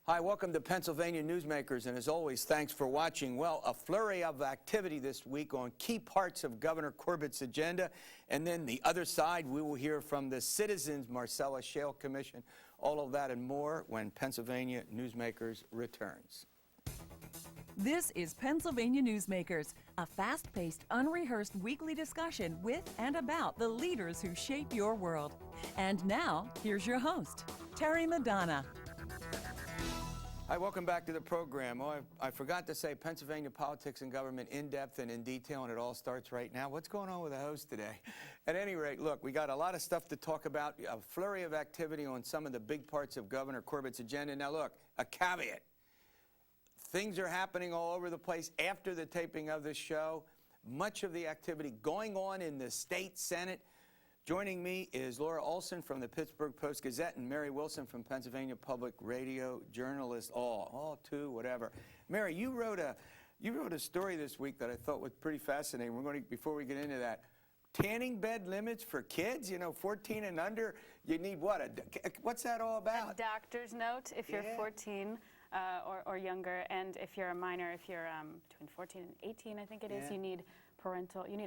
Hi, welcome to Pennsylvania Newsmakers, and as always, thanks for watching. Well, a flurry of activity this week on key parts of Governor Corbett's agenda, and then the other side, we will hear from the Citizens Marcellus Shale Commission. All of that and more when Pennsylvania Newsmakers returns. This is Pennsylvania Newsmakers, a fast-paced, unrehearsed weekly discussion with and about the leaders who shape your world. And now, here's your host, Terry Madonna. Hi, welcome back to the program. Oh, I forgot to say Pennsylvania politics and government in depth and in detail, and it all starts right now. What's going on with the host today? At any rate, look, we got a lot of stuff to talk about, a flurry of activity on some of the big parts of Governor Corbett's agenda. Now, look, a caveat. Things are happening all over the place after the taping of this show. Much of the activity going on in the state Senate. Joining me is Laura Olson from the Pittsburgh Post-Gazette and Mary Wilson from Pennsylvania Public Radio, journalist, all two, whatever. Mary, you wrote a story this week that I thought was pretty fascinating. We're going to, before we get into that, tanning bed limits for kids, 14 and under, you need what? What's that all about? A doctor's note if you're 14 or younger, and if you're a minor, if you're between 14 and 18, I think it is, you need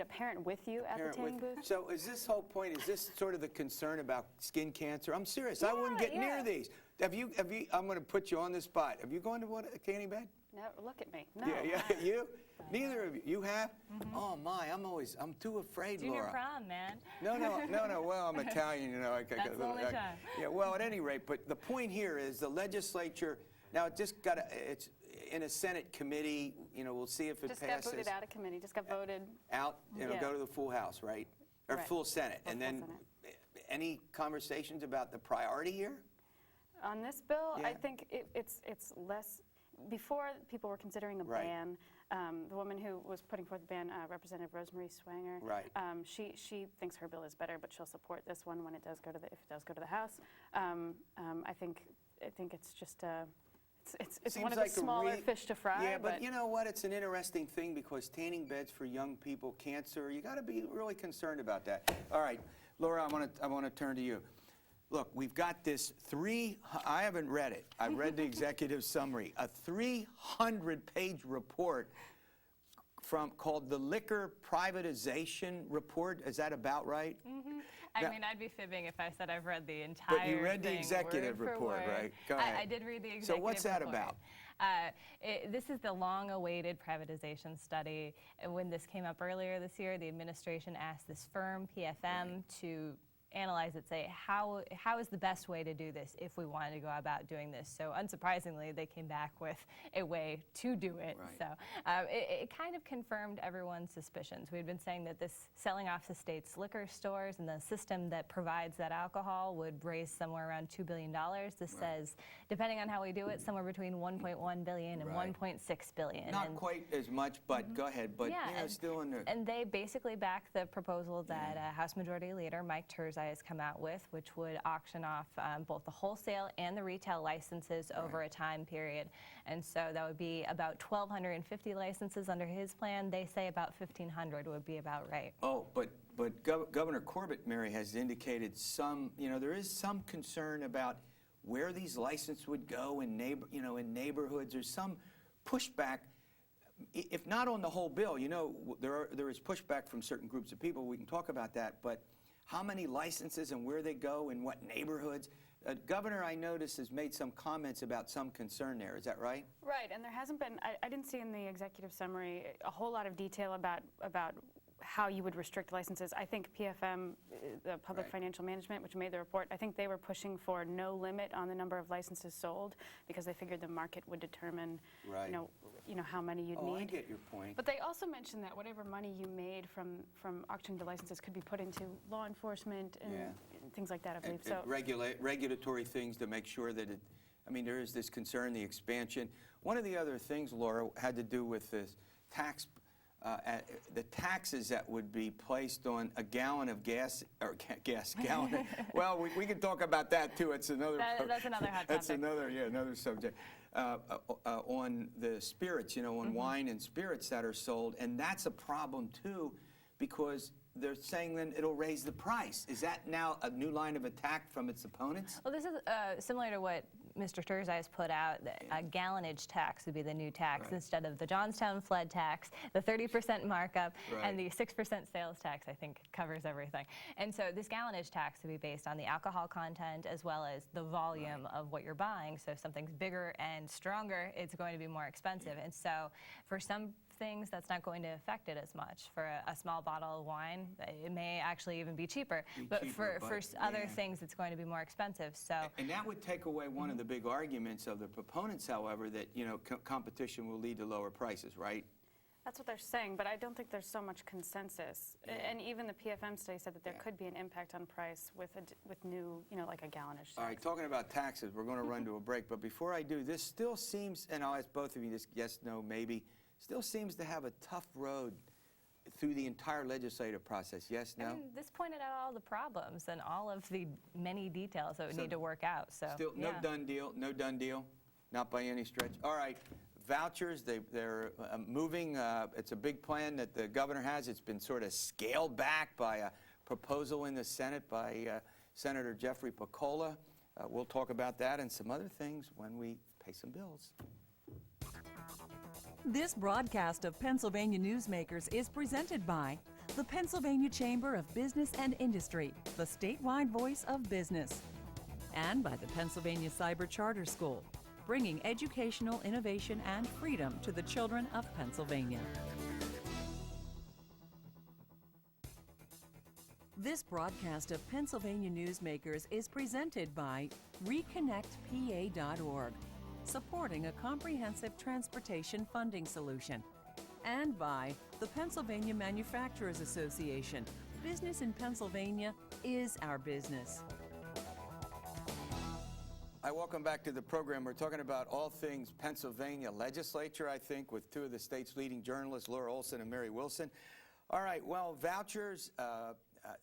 a parent with you at the tanning booth. So is this whole point, is this sort of the concern about skin cancer? I'm serious, I wouldn't get near these. Have you, I'm going to put you on the spot. Have you gone to a tanning bed? No, look at me. No. Yeah, you? Neither of you. You have? Mm-hmm. Oh my, I'm too afraid, Junior Laura. prom, man. No, well, I'm Italian, That's the only time. Yeah, well, at any rate, but the point here is the legislature, now it just got it's in a Senate committee, we'll see if it passes. Just got booted out of committee, just got voted. Out, go to the full House, right? Or full Senate. And then any conversations about the priority here? On this bill, I think it's less. Before, people were considering a ban. The woman who was putting forth the ban, Representative Rosemary Swanger, she thinks her bill is better, but she'll support this one when it does go to if it does go to the House. I think it's just it's one of the smaller fish to fry. Yeah, but you know what? It's an interesting thing because tanning beds for young people, cancer, you got to be really concerned about that. All right, Laura, I want to turn to you. Look, we've got this I haven't read it. I read the executive summary, a 300-page report called the Liquor Privatization Report. Is that about right? Mm-hmm. I mean, I'd be fibbing if I said I've read the entire But you read the executive report, right? Go ahead. I did read the executive report. So what's that about? This is the long-awaited privatization study. When this came up earlier this year, the administration asked this firm, PFM, to analyze it, say, how is the best way to do this if we wanted to go about doing this? So unsurprisingly, they came back with a way to do it. Right. So it kind of confirmed everyone's suspicions. We had been saying that this selling off the state's liquor stores and the system that provides that alcohol would raise somewhere around $2 billion. This says, depending on how we do it, somewhere between $1.1 billion and $1.6 billion. Not quite as much, but go ahead. But still in there. And they basically back the proposal that House Majority Leader Mike Terzi has come out with, which would auction off both the wholesale and the retail licenses over a time period. And so that would be about 1,250 licenses under his plan. They say about 1,500 would be about right. Oh, but Governor Corbett, Mary, has indicated there is some concern about where these licenses would go in in neighborhoods. There's some pushback. If not on the whole bill, there is pushback from certain groups of people. We can talk about that, but how many licenses and where they go in what neighborhoods. Governor, I noticed, has made some comments about some concern there. Is that right? Right, and there hasn't been, I didn't see in the executive summary a whole lot of detail about how you would restrict licenses. I think PFM, the Public Financial Management, which made the report, I think they were pushing for no limit on the number of licenses sold because they figured the market would determine, how many you'd need. Oh, I get your point. But they also mentioned that whatever money you made from auctioning the licenses could be put into law enforcement and things like that, I believe. So regulatory things to make sure that there is this concern, the expansion. One of the other things, Laura, had to do with this the taxes that would be placed on a gallon of gas, gallon. Well, we can talk about that too. It's another. That's another hot topic. That's another subject. On the spirits, on wine and spirits that are sold, and that's a problem too, because they're saying then it'll raise the price. Is that now a new line of attack from its opponents? Well, this is similar to what Mr. Turzai has put out that a gallonage tax would be the new tax instead of the Johnstown flood tax, the 30% markup, and the 6% sales tax, I think, covers everything. And so this gallonage tax would be based on the alcohol content as well as the volume of what you're buying. So if something's bigger and stronger, it's going to be more expensive. And so for some things, that's not going to affect it as much. For a small bottle of wine, it may actually even be cheaper. But for other things, it's going to be more expensive. So, and that would take away one of the big arguments of the proponents, however, that competition will lead to lower prices, right? That's what they're saying, but I don't think there's so much consensus. And even the PFM study said that there could be an impact on price with new, like a gallonage tax. All right, talking about taxes, we're going to run to a break. But before I do, this still seems, and I'll ask both of you this, yes, no, maybe, still seems to have a tough road through the entire legislative process. Yes, no? And this pointed out all the problems and all of the many details that would need to work out. So still no done deal, no done deal, not by any stretch. All right, vouchers, they're moving. It's a big plan that the governor has. It's been sort of scaled back by a proposal in the Senate by Senator Jeffrey Piccola. We'll talk about that and some other things when we pay some bills. This broadcast of Pennsylvania Newsmakers is presented by the Pennsylvania Chamber of Business and Industry, the statewide voice of business, and by the Pennsylvania Cyber Charter School, bringing educational innovation and freedom to the children of Pennsylvania. This broadcast of Pennsylvania Newsmakers is presented by ReconnectPA.org, supporting a comprehensive transportation funding solution, and by the Pennsylvania Manufacturers Association. Business in Pennsylvania is our business. Hi, welcome back to the program. We're talking about all things Pennsylvania legislature, I think, with two of the state's leading journalists, Laura Olson and Mary Wilson. All right, well, vouchers,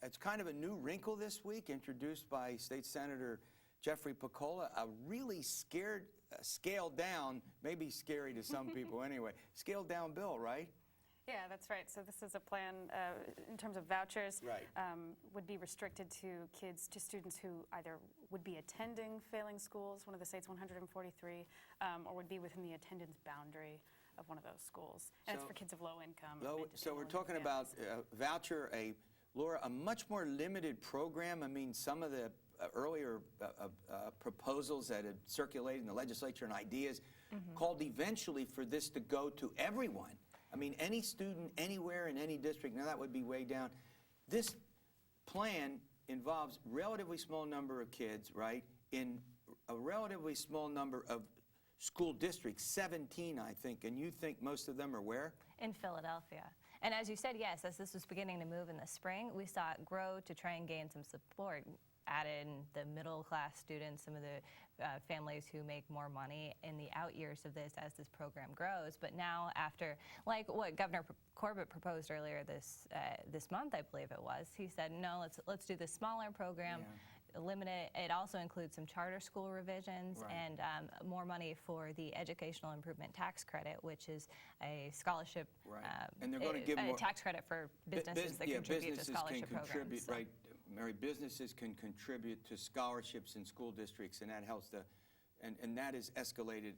it's kind of a new wrinkle this week, introduced by State Senator Jeffrey Piccola, a really scaled down, maybe scary to some people anyway, scaled down bill, right? Yeah, that's right. So this is a plan in terms of vouchers, would be restricted to students who either would be attending failing schools, one of the state's 143, or would be within the attendance boundary of one of those schools. And it's for kids of low income. So we're talking about voucher, Laura, a much more limited program. I mean, some of the earlier proposals that had circulated in the legislature and ideas called eventually for this to go to everyone. I mean, any student anywhere in any district. Now that would be way down. This plan involves relatively small number of kids, right, in a relatively small number of school districts, 17, I think, and you think most of them are where? In Philadelphia. And as you said, yes, as this was beginning to move in the spring, we saw it grow to try and gain some support. Added in the middle-class students, some of the families who make more money in the out years of this as this program grows. But now, after, like what Governor Corbett proposed earlier this month, I believe it was, he said, no, let's do this smaller program, limit it. It also includes some charter school revisions and more money for the Educational Improvement Tax Credit, which is a scholarship, and they're going to give a more tact credit for businesses that contribute to scholarship programs. Right. Mary, businesses can contribute to scholarships in school districts, and that helps and that is escalated,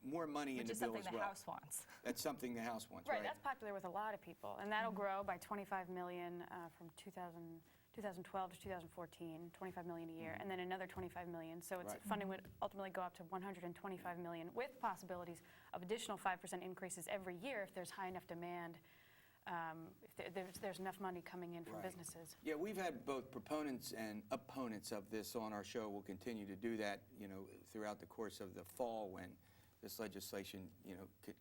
more money in the bill as well. Which is something the House wants. That's something the House wants, right? Right, that's popular with a lot of people, and that'll grow by $25 million from 2012 to 2014, $25 million a year, and then another $25 million. So its funding would ultimately go up to $125 million, with possibilities of additional 5% increases every year if there's high enough demand. If there's enough money coming in from businesses. Yeah, we've had both proponents and opponents of this on our show. We'll continue to do that, throughout the course of the fall when this legislation,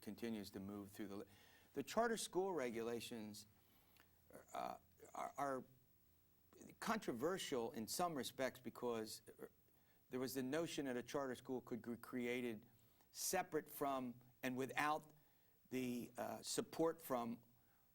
continues to move through the charter school regulations are controversial in some respects because there was the notion that a charter school could be created separate from and without the support from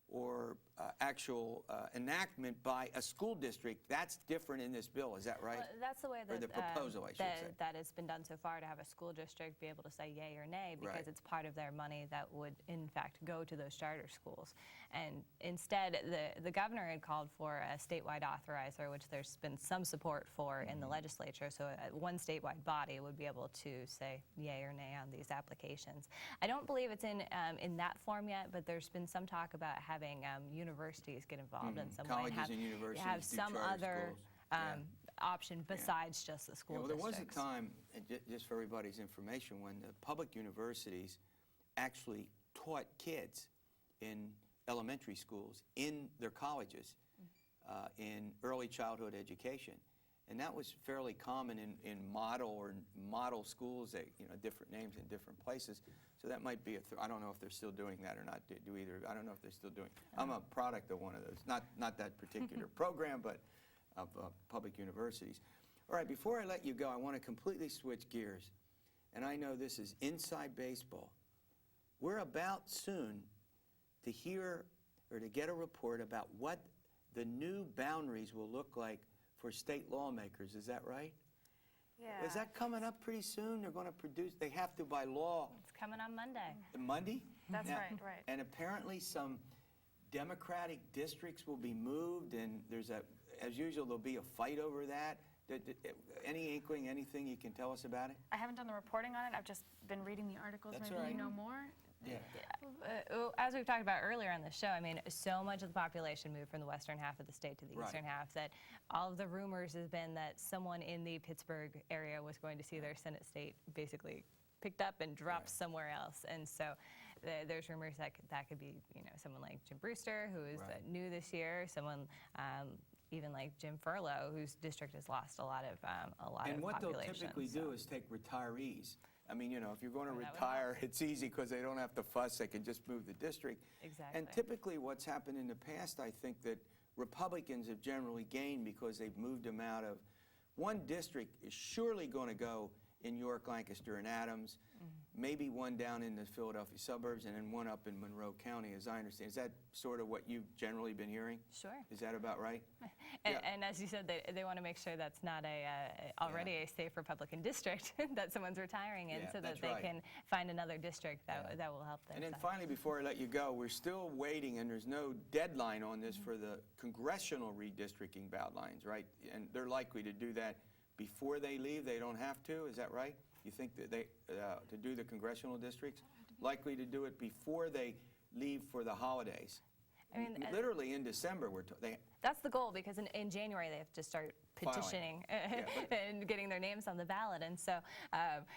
or actual enactment by a school district. That's different in this bill, is that right? Well, that's the way that, or the proposal, I should say. That has been done so far, to have a school district be able to say yay or nay, because Right. it's part of their money that would, in fact, go to those charter schools. And instead, the governor had called for a statewide authorizer, which there's been some support for in the legislature, so one statewide body would be able to say yay or nay on these applications. I don't believe it's in that form yet, but there's been some talk about having universities get involved in some Colleges way. and universities have do some charter other schools. option besides just the school Well, there was districts. a time, just for everybody's information, when the public universities actually taught kids in elementary schools, in their colleges, in early childhood education. And that was fairly common in model schools, that, different names in different places. So that might be I don't know if they're still doing that or not. Do either? I don't know if they're still doing. I'm a product of one of those. Not that particular program, but of public universities. All right. Before I let you go, I want to completely switch gears, and I know this is inside baseball. We're about soon to hear or to get a report about what the new boundaries will look like for state lawmakers. Is that right? Yeah. Is that coming up pretty soon? They're going to produce, they have to by law. It's coming on Monday. Monday? That's Now, right. And apparently some Democratic districts will be moved, and as usual, there'll be a fight over that. Any inkling, anything you can tell us about it? I haven't done the reporting on it. I've just been reading the articles. That's Maybe all right. you know more? Yeah. As we've talked about earlier on the show, I mean, so much of the population moved from the western half of the state to the Right. eastern half that all of the rumors has been that someone in the Pittsburgh area was going to see their Senate seat basically picked up and dropped somewhere else. And so there's rumors that could be, someone like Jim Brewster, who is new this year, someone even like Jim Furlow, whose district has lost a lot of population. And what they'll typically do is take retirees. I mean, if you're going to That would retire, it's easy because they don't have to fuss. They can just move the district. Exactly. And typically what's happened in the past, I think that Republicans have generally gained because they've moved them out of. One district is surely going to go in York, Lancaster, and Adams, maybe one down in the Philadelphia suburbs, and then one up in Monroe County, as I understand. Is that sort of what you've generally been hearing? Sure. Is that about right? And as you said, they want to make sure that's not already a safe Republican district that someone's retiring in, so that that's they right. can find another district that will help them. And then finally, before I let you go, we're still waiting, and there's no deadline on this for the congressional redistricting guidelines, right? And they're likely to do that before they leave. They don't have to. Is that right? You think that they, to do the congressional districts, likely to do it before they leave for the holidays? I mean, literally in December, that's the goal, because in January they have to start petitioning and getting their names on the ballot. And so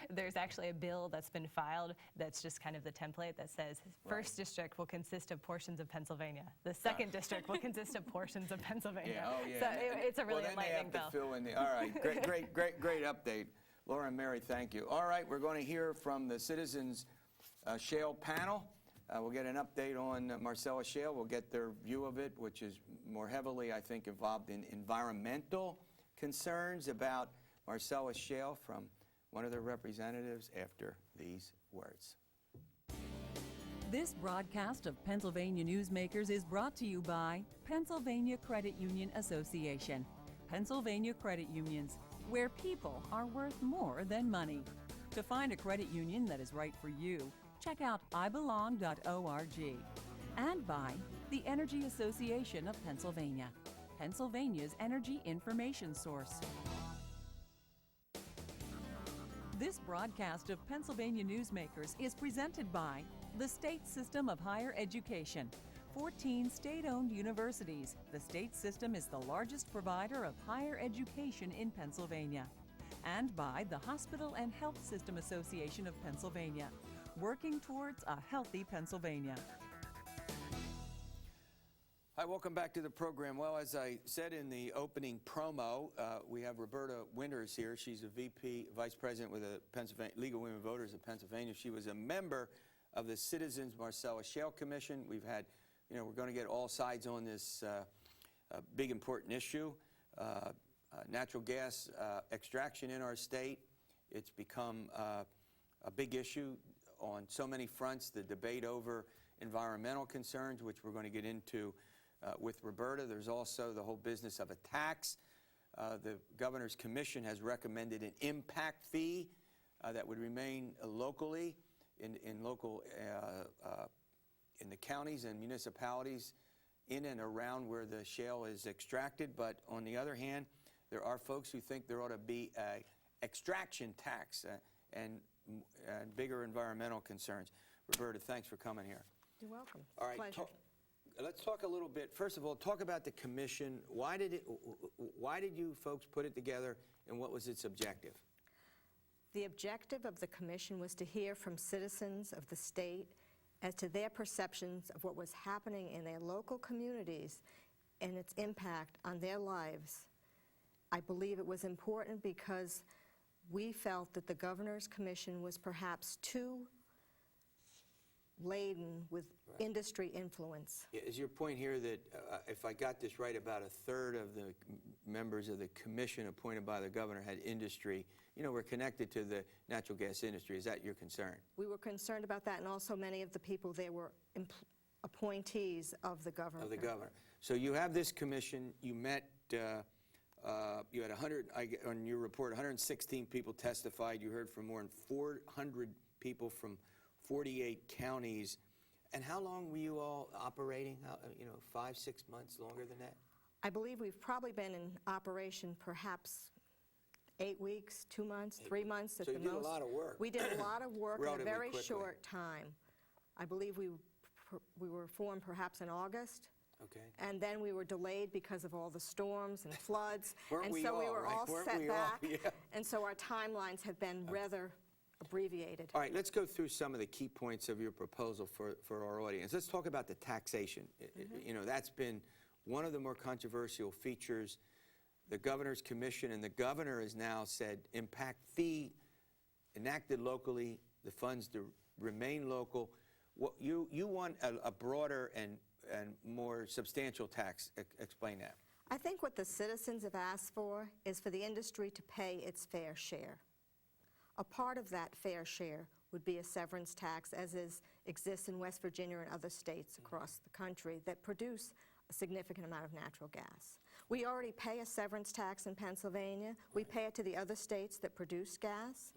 there's actually a bill that's been filed that's just kind of the template that says first district will consist of portions of Pennsylvania. The second district will consist of portions of Pennsylvania. So it's a really enlightening bill. Fill in all right, great update. Laura and Mary, thank you. All right, we're going to hear from the Citizens Shale panel. We'll get an update on Marcellus Shale. We'll get their view of it, which is more heavily, I think, involved in environmental concerns about Marcellus Shale from one of their representatives after these words. This broadcast of Pennsylvania Newsmakers is brought to you by Pennsylvania Credit Union Association. Pennsylvania Credit Unions, where people are worth more than money. To find a credit union that is right for you, check out ibelong.org. And by the Energy Association of Pennsylvania, Pennsylvania's energy information source. This broadcast of Pennsylvania Newsmakers is presented by the State System of Higher Education. 14 state-owned universities. The state system is the largest provider of higher education in Pennsylvania. And by the Hospital and Health System Association of Pennsylvania, working towards a healthy Pennsylvania. Hi, welcome back to the program. Well, as I said in the opening promo, we have Roberta Winters here. She's a Vice President with the Pennsylvania League of Women Voters of Pennsylvania. She was a member of the Citizens Marcellus Shale Commission. We've had, we're going to get all sides on this big important issue. Natural gas extraction in our state, it's become a big issue on so many fronts. The debate over environmental concerns, which we're going to get into with Roberta. There's also the whole business of a tax. The Governor's Commission has recommended an impact fee that would remain locally in the counties and municipalities in and around where the shale is extracted. But on the other hand, there are folks who think there ought to be an extraction tax and bigger environmental concerns. Roberta, thanks for coming here. You're welcome. All right, Pleasure. let's talk a little bit. First of all, talk about the commission. Why did you folks put it together, and what was its objective? The objective of the commission was to hear from citizens of the state as to their perceptions of what was happening in their local communities and its impact on their lives. I believe it was important because we felt that the Governor's Commission was perhaps too laden with industry influence. Yeah, is your point here that, if I got this right, about a third of the members of the commission appointed by the governor had industry, were connected to the natural gas industry? Is that your concern? We were concerned about that, and also many of the people there were appointees of the governor. Of the governor. So you have this commission. You met, you had 100, on your report, 116 people testified. You heard from more than 400 people from 48 counties. And how long were you all operating? 5, 6 months, longer than that? I believe we've probably been in operation perhaps 8 weeks, 2 months, 3 months at the most. So you did a lot of work. We did a lot of work in a very quickly. short time. I believe we were formed perhaps in August. Okay. And then we were delayed because of all the storms and floods. Weren't we so we all, were right? all Weren't set we all? back. Yeah. And so our timelines have been rather abbreviated. All right, let's go through some of the key points of your proposal for our audience. Let's talk about the taxation. That's been one of the more controversial features. The Governor's Commission and the governor has now said impact fee enacted locally, the funds to remain local. What you want a broader and more substantial tax. Explain that. I think what the citizens have asked for is for the industry to pay its fair share. A part of that fair share would be a severance tax, as exists in West Virginia and other states across the country that produce a significant amount of natural gas. We already pay a severance tax in Pennsylvania. We pay it to the other states that produce gas.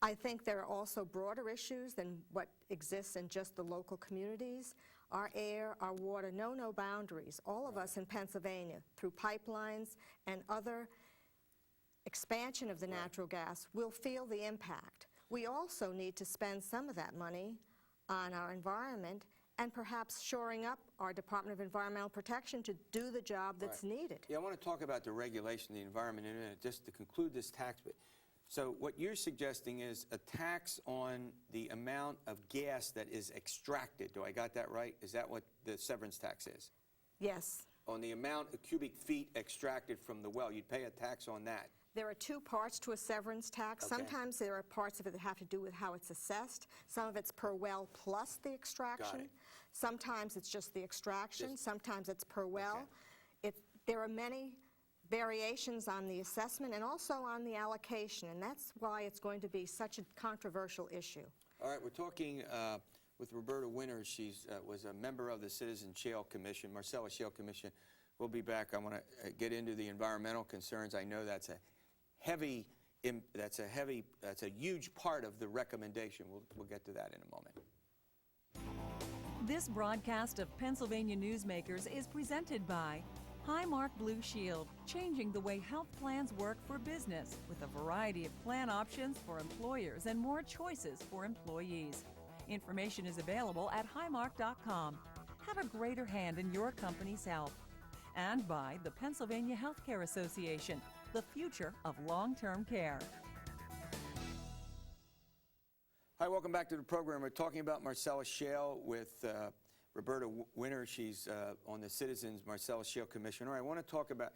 I think there are also broader issues than what exists in just the local communities. Our air, our water know no boundaries. All of us in Pennsylvania, through pipelines and other expansion of the natural gas, will feel the impact. We also need to spend some of that money on our environment and perhaps shoring up our Department of Environmental Protection to do the job that's needed. Yeah, I want to talk about the regulation of the environment in a minute, just to conclude this tax bit. So what you're suggesting is a tax on the amount of gas that is extracted. Do I got that right? Is that what the severance tax is? Yes. On the amount of cubic feet extracted from the well, you'd pay a tax on that. There are two parts to a severance tax. Okay. Sometimes there are parts of it that have to do with how it's assessed. Some of it's per well plus the extraction. Got it. Sometimes it's just the extraction. Sometimes it's per well. There are many variations on the assessment and also on the allocation, and that's why it's going to be such a controversial issue. All right, we're talking with Roberta Winters. She was a member of the Citizens Shale Commission, Marcellus Shale Commission. We'll be back. I want to get into the environmental concerns. I know that's a huge part of the recommendation. We'll get to that in a moment. This broadcast of Pennsylvania Newsmakers is presented by Highmark Blue Shield, changing the way health plans work for business with a variety of plan options for employers and more choices for employees. Information is available at highmark.com. Have a greater hand in your company's health. And by the Pennsylvania Healthcare Association, the future of long-term care. Hi, welcome back to the program. We're talking about Marcellus Shale with Roberta Winters. She's on the Citizens Marcellus Shale Commission. All right, I want to talk about,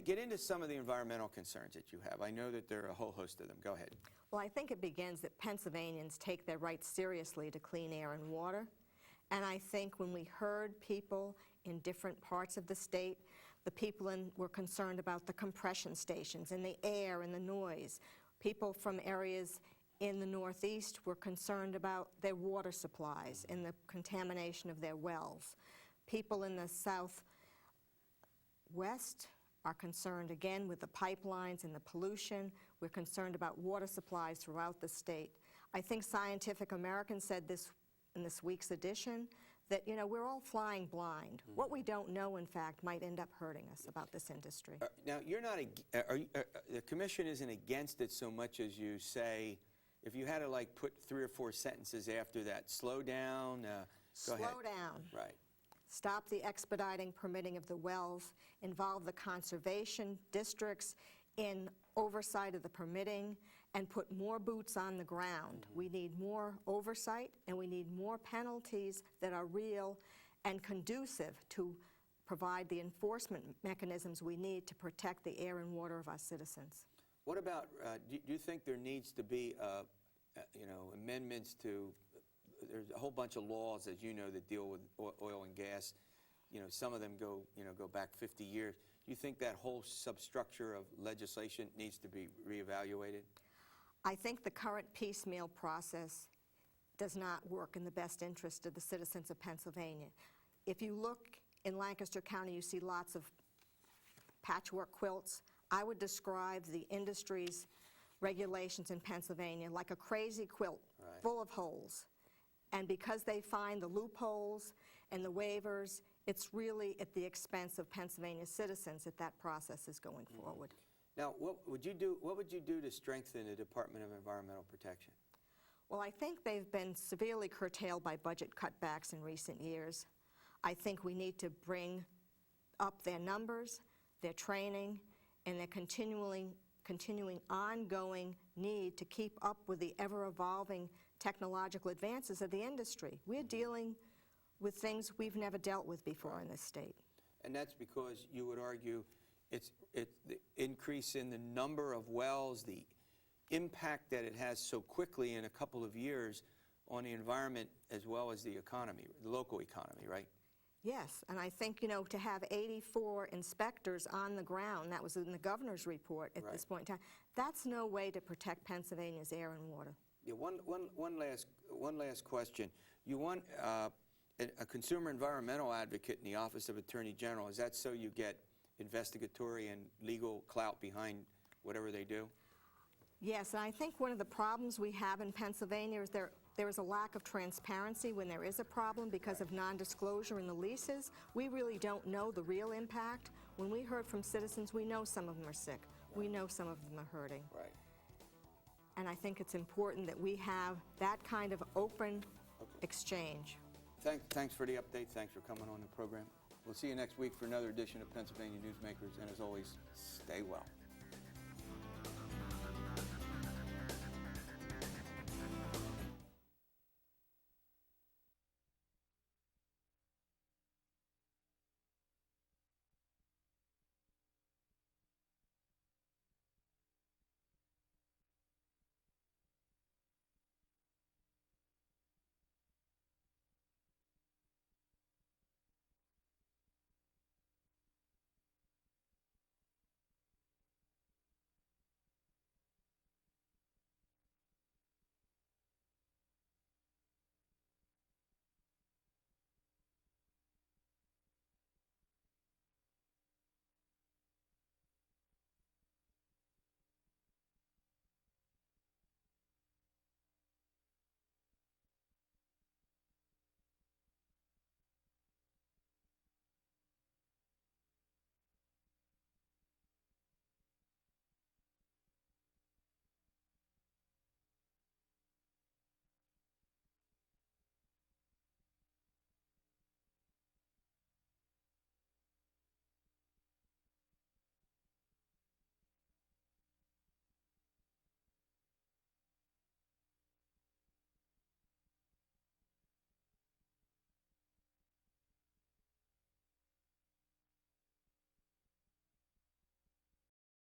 get into some of the environmental concerns that you have. I know that there are a whole host of them. Go ahead. Well, I think it begins that Pennsylvanians take their rights seriously to clean air and water. And I think when we heard people in different parts of the state, the people were concerned about the compression stations and the air and the noise. People from areas in the Northeast were concerned about their water supplies and the contamination of their wells. People in the Southwest are concerned again with the pipelines and the pollution. We're concerned about water supplies throughout the state. I think Scientific American said this in this week's edition, that, you know, we're all flying blind. What we don't know, in fact, might end up hurting us about this industry. Now, you're not, the commission isn't against it so much as you say, if you had to like put 3 or 4 sentences after that, slow down, go ahead. Slow down. Right. Stop the expediting permitting of the wells, involve the conservation districts in oversight of the permitting, and put more boots on the ground. We need more oversight, and we need more penalties that are real and conducive to provide the enforcement mechanisms we need to protect the air and water of our citizens. What about, do you think there needs to be, you know, amendments to, there's a whole bunch of laws, as you know, that deal with oil and gas. You know, some of them go, you know, go back 50 years. Do you think that whole substructure of legislation needs to be reevaluated? I think the current piecemeal process does not work in the best interest of the citizens of Pennsylvania. If you look in Lancaster County, you see lots of patchwork quilts. I would describe the industry's regulations in Pennsylvania like a crazy quilt full of holes. And because they find the loopholes and the waivers, it's really at the expense of Pennsylvania citizens that that process is going forward. Now, what would you do to strengthen the Department of Environmental Protection? Well, I think they've been severely curtailed by budget cutbacks in recent years. I think we need to bring up their numbers, their training, and their continuing ongoing need to keep up with the ever-evolving technological advances of the industry. We're dealing with things we've never dealt with before in this state. And that's because you would argue it's the increase in the number of wells, the impact that it has so quickly in a couple of years on the environment as well as the economy, the local economy, right? Yes, and I think, you know, to have 84 inspectors on the ground, that was in the governor's report at this point in time, that's no way to protect Pennsylvania's air and water. Yeah, one last question. You want a consumer environmental advocate in the Office of Attorney General. Is that so you get investigatory and legal clout behind whatever they do? Yes, and I think one of the problems we have in Pennsylvania is there is a lack of transparency when there is a problem because of non-disclosure in the leases. We really don't know the real impact. When we heard from citizens, we know some of them are sick. We know some of them are hurting. Right. And I think it's important that we have that kind of open exchange. Thanks for the update. Thanks for coming on the program. We'll see you next week for another edition of Pennsylvania Newsmakers, and as always, stay well.